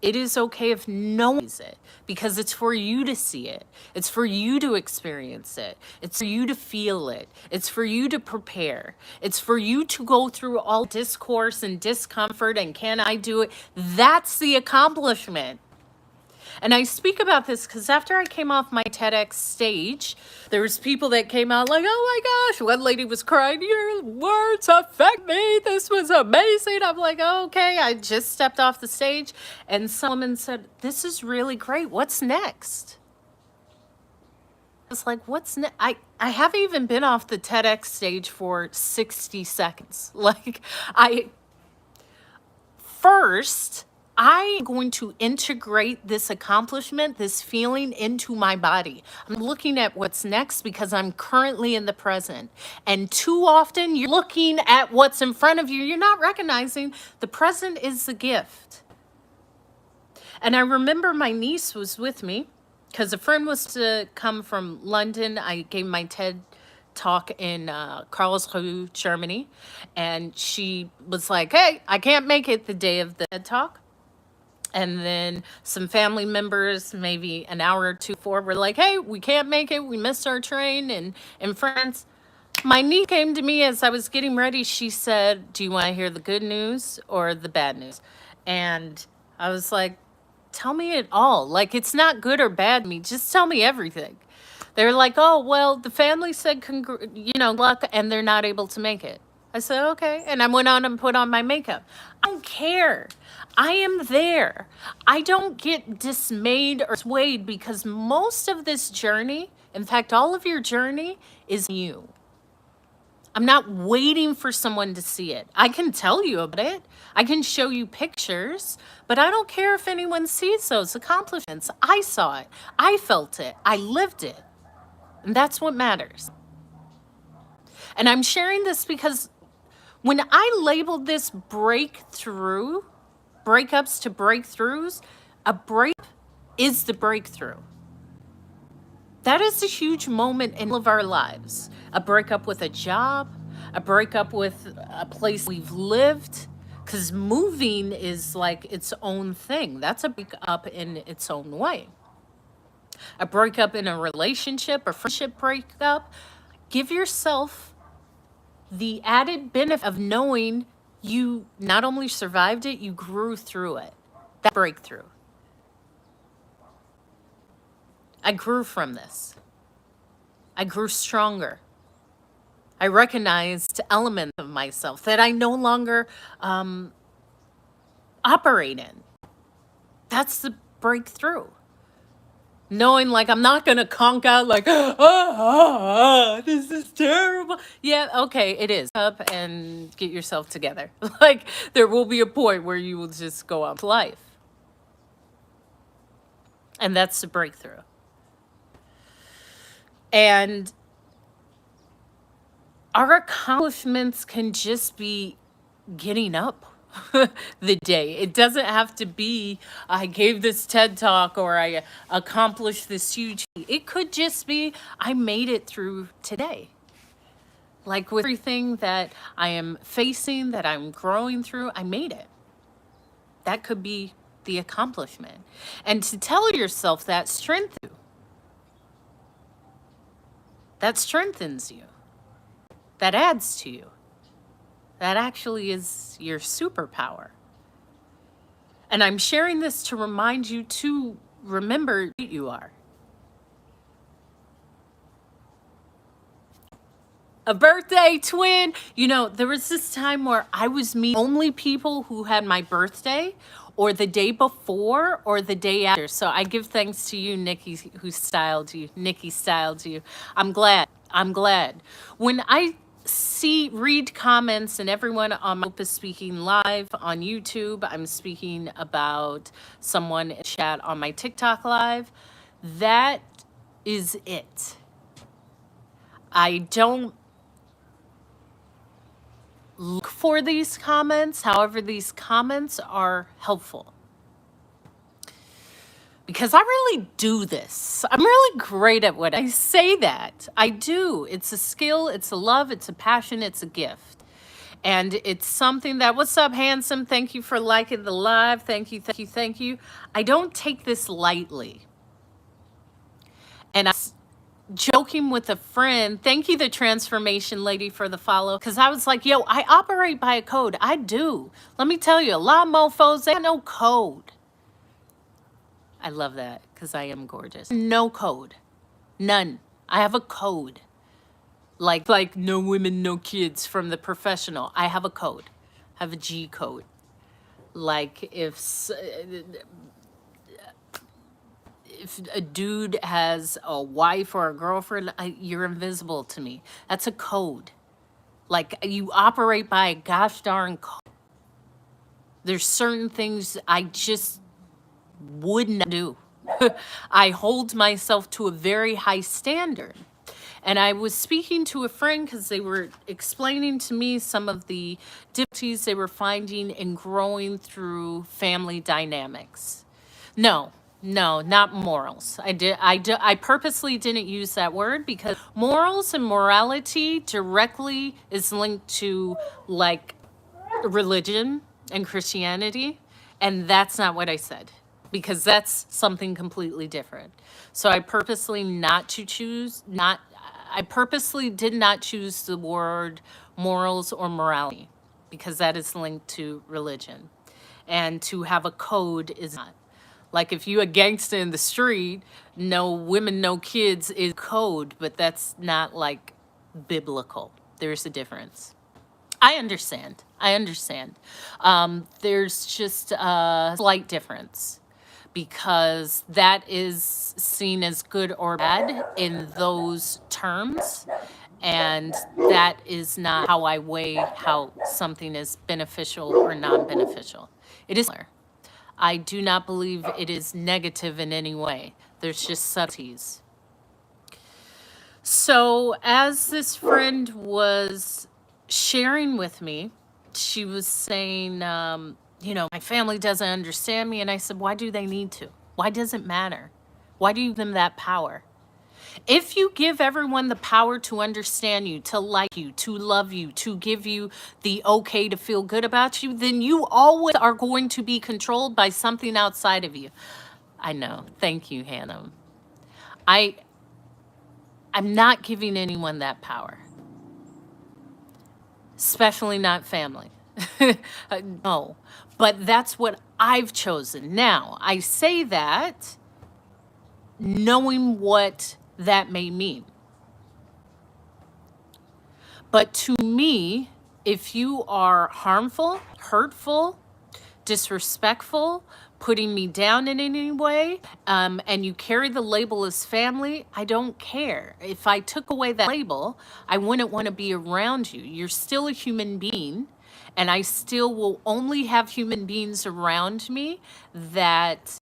it is okay if no one sees it, because it's for you to see it. It's for you to experience it. It's for you to feel it. It's for you to prepare. It's for you to go through all discourse and discomfort and can I do it? That's the accomplishment. And I speak about this because after I came off my TEDx stage, there was people that came out like, oh my gosh, one lady was crying, your words affect me. This was amazing. I'm like, okay, I just stepped off the stage. And someone said, this is really great. What's next? It's like, what's next? I haven't even been off the TEDx stage for 60 seconds. Like, I'm going to integrate this accomplishment, this feeling into my body. I'm looking at what's next because I'm currently in the present. And too often you're looking at what's in front of you. You're not recognizing the present is the gift. And I remember my niece was with me because a friend was to come from London. I gave my TED talk in Karlsruhe, Germany. And she was like, hey, I can't make it the day of the TED talk. And then some family members, maybe an hour or two before, were like, hey, we can't make it. We missed our train in France. My niece came to me as I was getting ready. She said, do you want to hear the good news or the bad news? And I was like, tell me it all. Like, it's not good or bad to me. Just tell me everything. They were like, oh, well, the family said, luck, and they're not able to make it. I said, okay. And I went on and put on my makeup. I don't care. I am there. I don't get dismayed or swayed because most of this journey, in fact, all of your journey is you. I'm not waiting for someone to see it. I can tell you about it. I can show you pictures, but I don't care if anyone sees those accomplishments. I saw it. I felt it. I lived it. And that's what matters. And I'm sharing this because when I labeled this breakthrough, breakups to breakthroughs, a break is the breakthrough. That is a huge moment in all of our lives. A breakup with a job, a breakup with a place we've lived, because moving is like its own thing. That's a breakup in its own way. A breakup in a relationship, a friendship breakup. Give yourself the added benefit of knowing you not only survived it, you grew through it. That breakthrough. I grew from this. I grew stronger. I recognized elements of myself that I no longer operate in. That's the breakthrough. Knowing like I'm not going to conk out like, this is terrible. Yeah, okay, it is. Up and get yourself together. Like there will be a point where you will just go on to life. And that's the breakthrough. And our accomplishments can just be getting up the day. It doesn't have to be, I gave this TED talk or I accomplished this huge. It could just be, I made it through today. Like with everything that I am facing, that I'm growing through, I made it. That could be the accomplishment. And to tell yourself that strengthens you. That strengthens you. That adds to you. That actually is your superpower. And I'm sharing this to remind you to remember who you are. A birthday twin. You know, there was this time where I was meeting only people who had my birthday or the day before or the day after. So I give thanks to you, Nikki, who styled you. Nikki styled you. I'm glad. I'm glad. When I read comments, and everyone on my is speaking live on YouTube, I'm speaking about someone in chat on my TikTok live. That is it. I don't look for these comments. However, these comments are helpful because I really do this. I'm really great at what I say that. I do. It's a skill, it's a love, it's a passion, it's a gift. And it's something that, what's up, handsome? Thank you for liking the live. Thank you, thank you, thank you. I don't take this lightly. And I was joking with a friend, thank you, the transformation lady, for the follow. Because I was like, yo, I operate by a code. I do. Let me tell you, a lot of mofos, they got no code. I love that because I am gorgeous. No code. None. I have a code. Like no women, no kids from The Professional. I have a code. I have a G code. Like if a dude has a wife or a girlfriend, you're invisible to me. That's a code. Like, you operate by a gosh darn code. There's certain things I just would not do. I hold myself to a very high standard. And I was speaking to a friend because they were explaining to me some of the difficulties they were finding in growing through family dynamics. No, not morals. I purposely didn't use that word because morals and morality directly is linked to like religion and Christianity, and that's not what I said because that's something completely different. So I purposely did not choose the word morals or morality because that is linked to religion. And to have a code is not. Like if you a gangster in the street, no women, no kids is code, but that's not like biblical. There's a difference. I understand. There's just a slight difference because that is seen as good or bad in those terms. And that is not how I weigh how something is beneficial or non-beneficial. It is similar. I do not believe it is negative in any way. There's just subtleties. So as this friend was sharing with me, she was saying, my family doesn't understand me. And I said, why do they need to? Why does it matter? Why do you give them that power? If you give everyone the power to understand you, to like you, to love you, to give you the okay to feel good about you, then you always are going to be controlled by something outside of you. I know. Thank you, Hannah. I'm not giving anyone that power, especially not family. No, but that's what I've chosen. Now, I say that knowing what that may mean. But to me, if you are harmful, hurtful, disrespectful, putting me down in any way, and you carry the label as family, I don't care. If I took away that label, I wouldn't want to be around you. You're still a human being, and I still will only have human beings around me that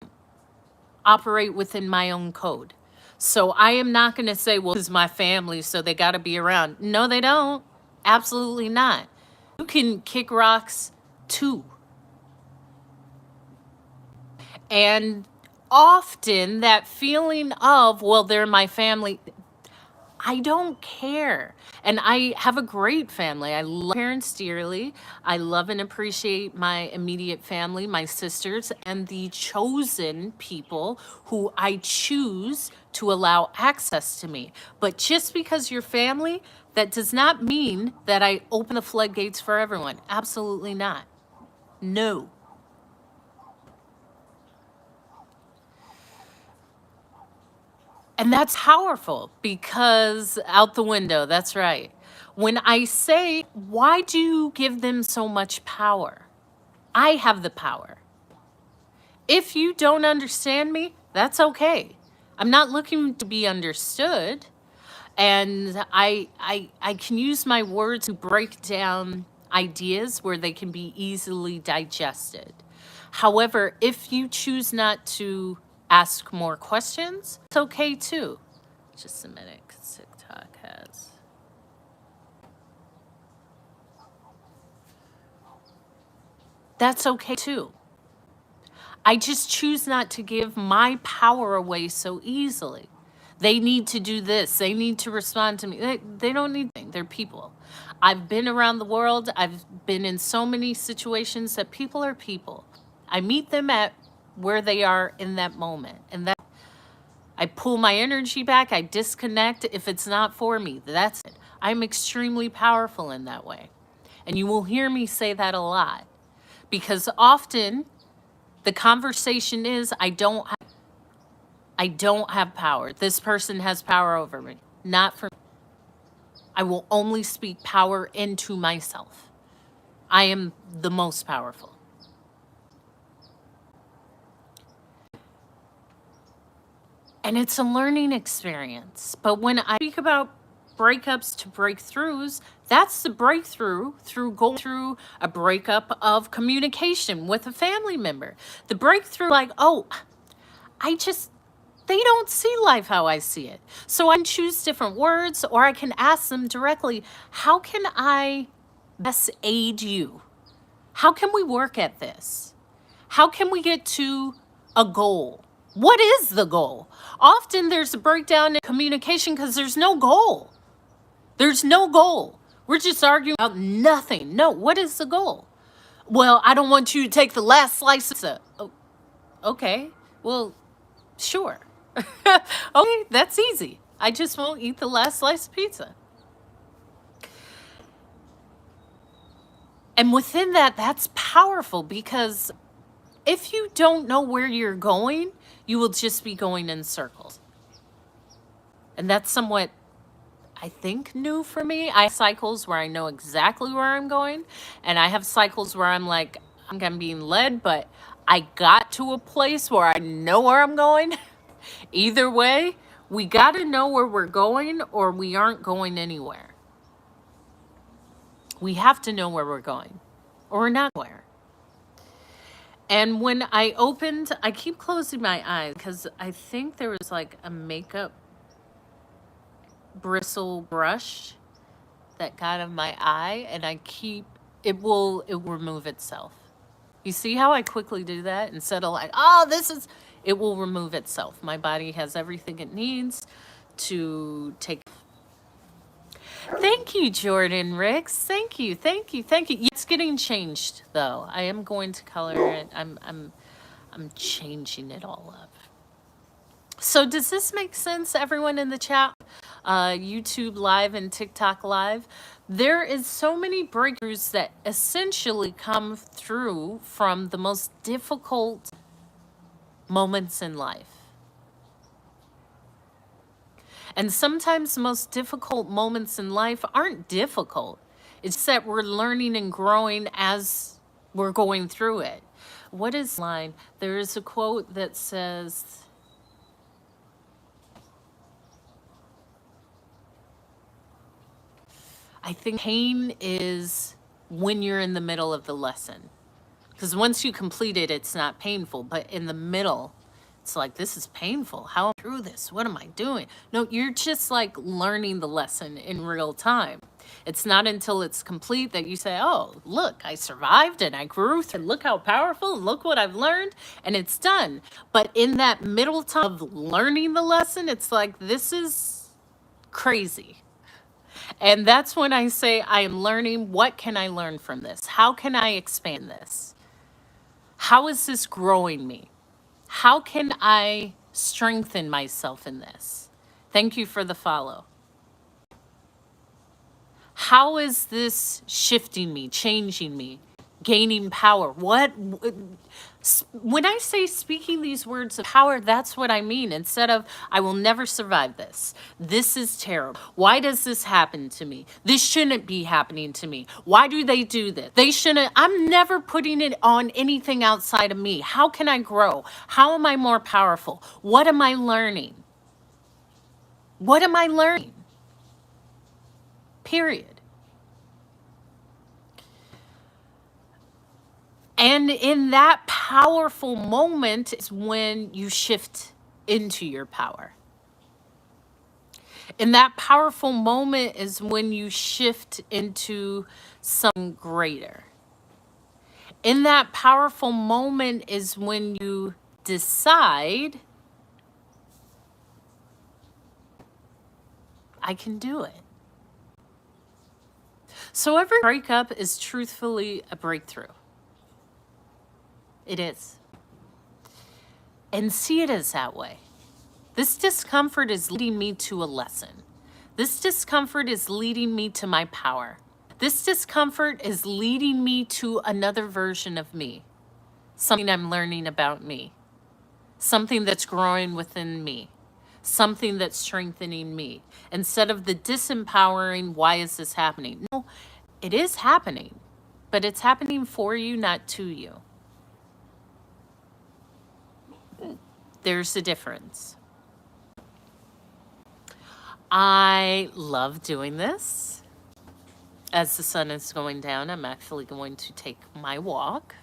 operate within my own code. So I am not going to say, well, this is my family, so they got to be around. No, they don't. Absolutely not. You can kick rocks too. And often that feeling of, well, they're my family, I don't care. And I have a great family. I love parents dearly. I love and appreciate my immediate family, my sisters, and the chosen people who I choose to allow access to me. But just because you're family, that does not mean that I open the floodgates for everyone. Absolutely not. No. And that's powerful because out the window, that's right. When I say, why do you give them so much power? I have the power. If you don't understand me, that's okay. I'm not looking to be understood. And I can use my words to break down ideas where they can be easily digested. However, if you choose not to ask more questions, it's okay too. Just a minute, 'cause TikTok has. That's okay too. I just choose not to give my power away so easily. They need to do this. They need to respond to me. They don't need anything. They're people. I've been around the world. I've been in so many situations that people are people. I meet them at where they are in that moment. And that I pull my energy back. I disconnect. If it's not for me, that's it. I'm extremely powerful in that way. And you will hear me say that a lot because often the conversation is I don't have power. This person has power over me. Not for me. I will only speak power into myself. I am the most powerful. And it's a learning experience. But when I speak about breakups to breakthroughs, that's the breakthrough through going through a breakup of communication with a family member. The breakthrough, like, oh, they don't see life how I see it. So I can choose different words, or I can ask them directly, how can I best aid you? How can we work at this? How can we get to a goal? What is the goal? Often there's a breakdown in communication because there's no goal. There's no goal. We're just arguing about nothing. No, what is the goal? Well, I don't want you to take the last slice of pizza. Oh, okay, well, sure. Okay, that's easy. I just won't eat the last slice of pizza. And within that, that's powerful because if you don't know where you're going, you will just be going in circles. And that's somewhat, I think, new for me. I have cycles where I know exactly where I'm going, and I have cycles where I'm like, I think I'm being led, but I got to a place where I know where I'm going. Either way, we got to know where we're going or we aren't going anywhere. We have to know where we're going or we're not where. And when I opened, I keep closing my eyes because I think there was like a makeup bristle brush that got in my eye, and it will remove itself. You see how I quickly do that? Instead of like, oh, it will remove itself. My body has everything it needs to take. Thank you, Jordan Ricks. Thank you. It's getting changed though. I am going to color it. I'm changing it all up. So does this make sense, everyone in the chat? YouTube Live and TikTok Live. There is so many breakthroughs that essentially come through from the most difficult moments in life. And sometimes the most difficult moments in life aren't difficult. It's that we're learning and growing as we're going through it. What is line? There is a quote that says, I think pain is when you're in the middle of the lesson. Because once you complete it, it's not painful. But in the middle, it's like, this is painful. How am I through this? What am I doing? No, you're just like learning the lesson in real time. It's not until it's complete that you say, oh, look, I survived and I grew through. Look how powerful. Look what I've learned. And it's done. But in that middle time of learning the lesson, it's like, this is crazy. And that's when I say I am learning. What can I learn from this? How can I expand this? How is this growing me? How can I strengthen myself in this? Thank you for the follow. How is this shifting me, changing me, gaining power? When I say speaking these words of power, that's what I mean. Instead of, I will never survive this. This is terrible. Why does this happen to me? This shouldn't be happening to me. Why do they do this? They shouldn't. I'm never putting it on anything outside of me. How can I grow? How am I more powerful? What am I learning? What am I learning? period. And in that powerful moment is when you shift into your power. In that powerful moment is when you shift into something greater. In that powerful moment is when you decide, I can do it. So every breakup is truthfully a breakthrough. It is. And see it as that way. This discomfort is leading me to a lesson. This discomfort is leading me to my power. This discomfort is leading me to another version of me. Something I'm learning about me. Something that's growing within me. Something that's strengthening me. Instead of the disempowering, why is this happening? No, it is happening, but it's happening for you, not to you. There's a difference. I love doing this. As the sun is going down, I'm actually going to take my walk.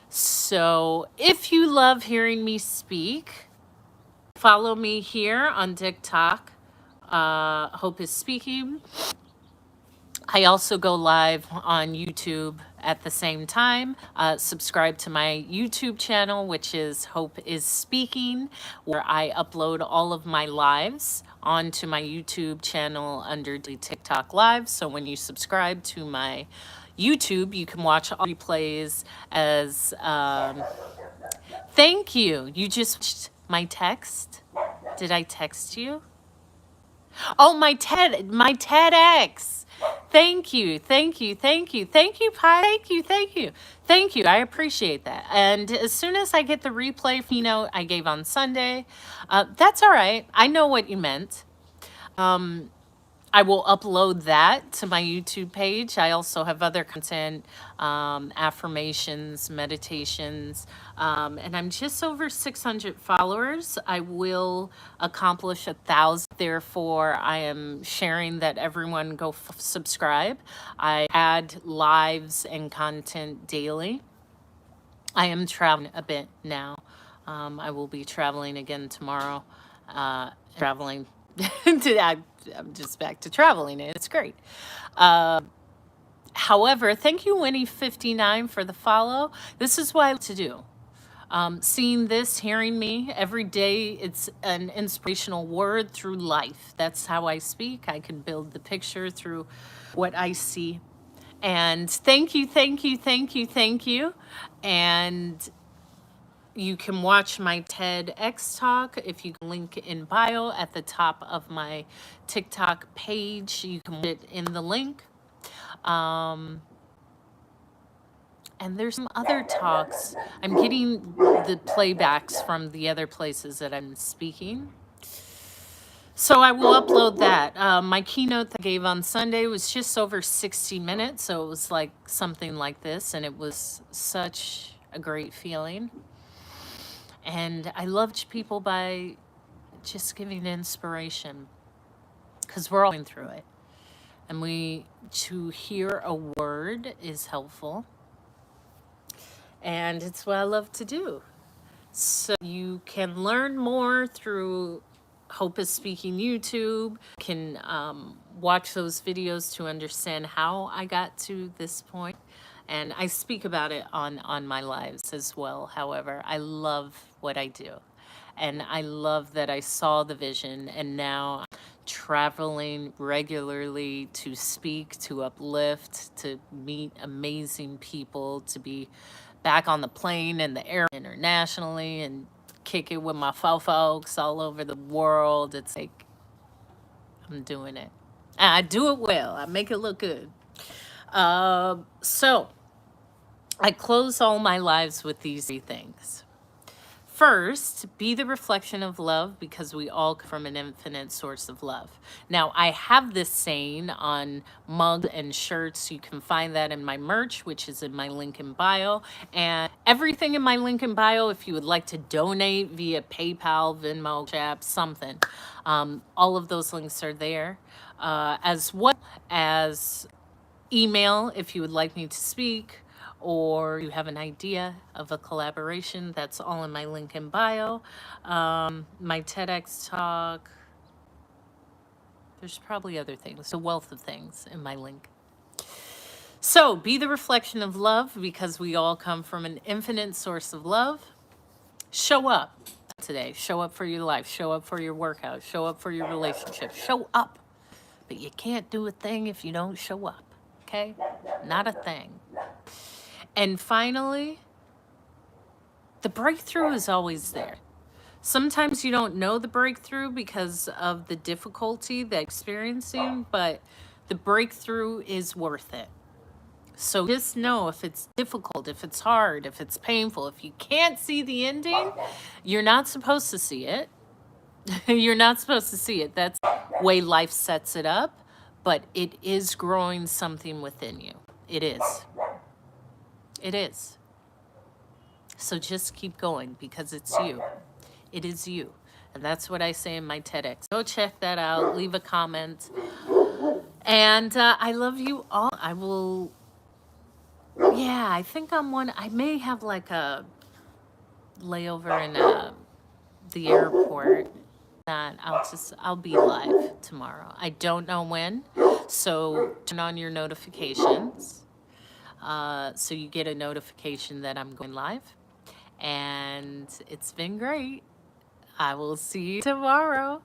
So if you love hearing me speak, follow me here on TikTok. Hope is Speaking. I also go live on YouTube at the same time. Subscribe to my YouTube channel, which is Hope is Speaking, where I upload all of my lives onto my YouTube channel under the TikTok Live. So when you subscribe to my YouTube, you can watch all replays as, thank you. You just watched my text. Did I text you? Oh, my TEDx. Thank you, thank you, thank you, thank you, Pi. Thank you, thank you, thank you. I appreciate that. And as soon as I get the replay, I gave on Sunday, that's all right. I know what you meant. I will upload that to my YouTube page. I also have other content, affirmations, meditations, and I'm just over 600 followers. I will accomplish 1,000. Therefore, I am sharing that everyone go subscribe. I add lives and content daily. I am traveling a bit now. I will be traveling again tomorrow. Traveling. I'm just back to traveling. It's great. However, thank you, Winnie59, for the follow. This is what I like to do. Seeing this, hearing me every day, it's an inspirational word through life. That's how I speak. I can build the picture through what I see. And thank you, thank you, thank you, thank you. And you can watch my TEDx talk if you link in bio at the top of my TikTok page. You can put it in the link. And there's some other talks. I'm getting the playbacks from the other places that I'm speaking. So I will upload that. My keynote that I gave on Sunday was just over 60 minutes. So it was like something like this. And it was such a great feeling. And I loved people by just giving inspiration, because we're all going through it. And to hear a word is helpful. And it's what I love to do. So you can learn more through Hope is Speaking YouTube. You can watch those videos to understand how I got to this point. And I speak about it on my lives as well. However, I love what I do. And I love that I saw the vision, and now I'm traveling regularly to speak, to uplift, to meet amazing people, to be back on the plane and the air internationally and kick it with my folks all over the world. It's like, I'm doing it. And I do it well. I make it look good. So I close all my lives with these 3 things. First, be the reflection of love, because we all come from an infinite source of love. Now, I have this saying on mugs and shirts. You can find that in my merch, which is in my link in bio. And everything in my link in bio, if you would like to donate via PayPal, Venmo, Cash App, something, all of those links are there. As well as email if you would like me to speak, or you have an idea of a collaboration. That's all in my link in bio. My TEDx talk, there's probably other things, a wealth of things in my link. So be the reflection of love, because we all come from an infinite source of love. Show up today. Show up for your life. Show up for your workout. Show up for your relationship. Show up. But you can't do a thing if you don't show up. Okay? Not a thing. And finally, the breakthrough is always there. Sometimes you don't know the breakthrough because of the difficulty that you're experiencing, but the breakthrough is worth it. So just know, if it's difficult, if it's hard, if it's painful, if you can't see the ending, you're not supposed to see it. You're not supposed to see it. That's the way life sets it up, but it is growing something within you. It is. It is. So just keep going, because it's you. It is you. And that's what I say in my TEDx. Go check that out. Leave a comment. And I love you all. I will... Yeah, I think I may have like a layover in the airport. That I'll be live tomorrow. I don't know when, so turn on your notifications, so you get a notification that I'm going live. And it's been great. I will see you tomorrow.